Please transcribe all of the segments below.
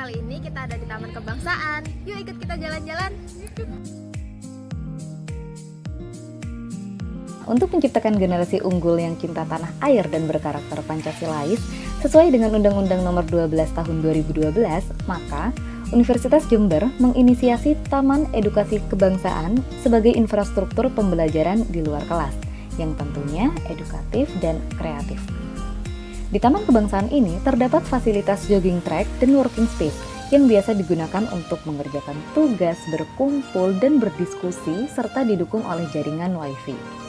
kali ini kita ada di Taman Kebangsaan. Yuk ikut kita jalan-jalan. Untuk menciptakan generasi unggul yang cinta tanah air dan berkarakter Pancasilais, sesuai dengan Undang-Undang Nomor 12 Tahun 2012, maka Universitas Jember menginisiasi Taman Edukasi Kebangsaan sebagai infrastruktur pembelajaran di luar kelas, yang tentunya edukatif dan kreatif. Di Taman Kebangsaan ini terdapat fasilitas jogging track dan working space yang biasa digunakan untuk mengerjakan tugas, berkumpul, dan berdiskusi, serta didukung oleh jaringan Wi-Fi.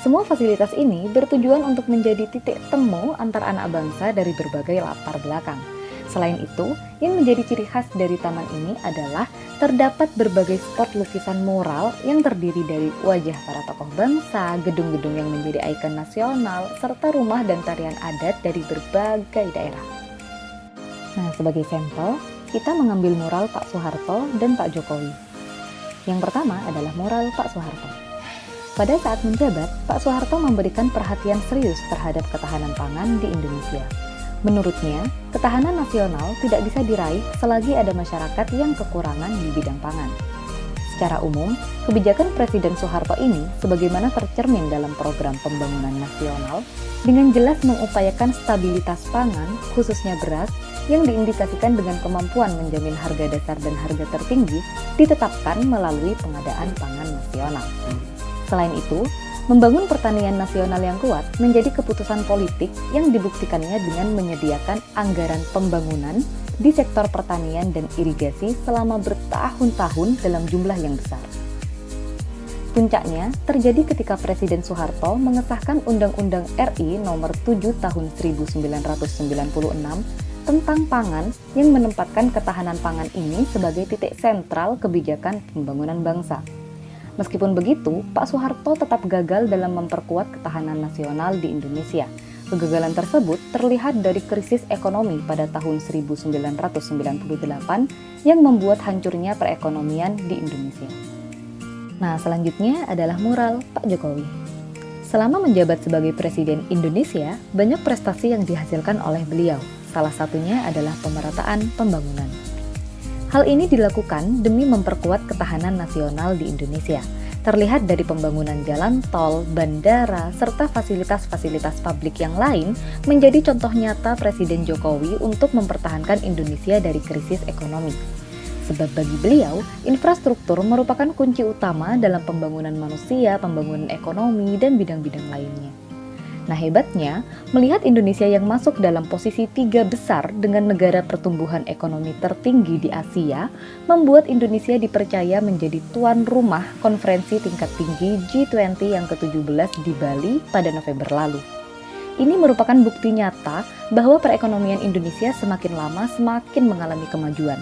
Semua fasilitas ini bertujuan untuk menjadi titik temu antar anak bangsa dari berbagai latar belakang. Selain itu, yang menjadi ciri khas dari taman ini adalah terdapat berbagai spot lukisan mural yang terdiri dari wajah para tokoh bangsa, gedung-gedung yang menjadi ikon nasional, serta rumah dan tarian adat dari berbagai daerah. Nah, sebagai sampel, kita mengambil mural Pak Soeharto dan Pak Jokowi. Yang pertama adalah mural Pak Soeharto. Pada saat menjabat, Pak Soeharto memberikan perhatian serius terhadap ketahanan pangan di Indonesia. Menurutnya, ketahanan nasional tidak bisa diraih selagi ada masyarakat yang kekurangan di bidang pangan. Secara umum, kebijakan Presiden Soeharto ini sebagaimana tercermin dalam program pembangunan nasional dengan jelas mengupayakan stabilitas pangan, khususnya beras, yang diindikasikan dengan kemampuan menjamin harga dasar dan harga tertinggi ditetapkan melalui pengadaan pangan nasional. Selain itu, membangun pertanian nasional yang kuat menjadi keputusan politik yang dibuktikannya dengan menyediakan anggaran pembangunan di sektor pertanian dan irigasi selama bertahun-tahun dalam jumlah yang besar. Puncaknya terjadi ketika Presiden Soeharto mengesahkan Undang-Undang RI Nomor 7 Tahun 1996 tentang pangan yang menempatkan ketahanan pangan ini sebagai titik sentral kebijakan pembangunan bangsa. Meskipun begitu, Pak Soeharto tetap gagal dalam memperkuat ketahanan nasional di Indonesia. Kegagalan tersebut terlihat dari krisis ekonomi pada tahun 1998 yang membuat hancurnya perekonomian di Indonesia. Nah, selanjutnya adalah mural Pak Jokowi. Selama menjabat sebagai Presiden Indonesia, banyak prestasi yang dihasilkan oleh beliau. Salah satunya adalah pemerataan pembangunan. Hal ini dilakukan demi memperkuat ketahanan nasional di Indonesia. Terlihat dari pembangunan jalan tol, bandara, serta fasilitas-fasilitas publik yang lain menjadi contoh nyata Presiden Jokowi untuk mempertahankan Indonesia dari krisis ekonomi. Sebab bagi beliau, infrastruktur merupakan kunci utama dalam pembangunan manusia, pembangunan ekonomi, dan bidang-bidang lainnya. Nah, hebatnya, melihat Indonesia yang masuk dalam posisi 3 besar dengan negara pertumbuhan ekonomi tertinggi di Asia, membuat Indonesia dipercaya menjadi tuan rumah konferensi tingkat tinggi G20 yang ke-17 di Bali pada November lalu. Ini merupakan bukti nyata bahwa perekonomian Indonesia semakin lama semakin mengalami kemajuan.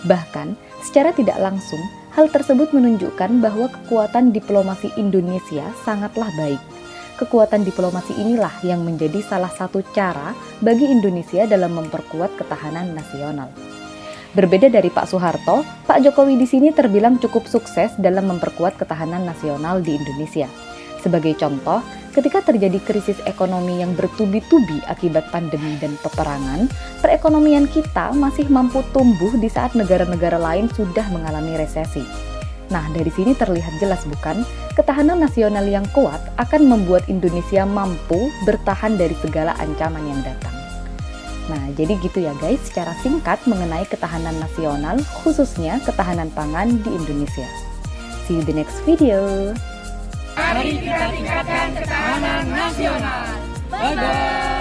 Bahkan, secara tidak langsung, hal tersebut menunjukkan bahwa kekuatan diplomasi Indonesia sangatlah baik. Kekuatan diplomasi inilah yang menjadi salah satu cara bagi Indonesia dalam memperkuat ketahanan nasional. Berbeda dari Pak Soeharto, Pak Jokowi di sini terbilang cukup sukses dalam memperkuat ketahanan nasional di Indonesia. Sebagai contoh, ketika terjadi krisis ekonomi yang bertubi-tubi akibat pandemi dan peperangan, perekonomian kita masih mampu tumbuh di saat negara-negara lain sudah mengalami resesi. Nah, dari sini terlihat jelas bukan, ketahanan nasional yang kuat akan membuat Indonesia mampu bertahan dari segala ancaman yang datang. Nah, jadi gitu ya guys, secara singkat mengenai ketahanan nasional, khususnya ketahanan pangan di Indonesia. See you the next video. Mari kita tingkatkan ketahanan nasional. Bye-bye.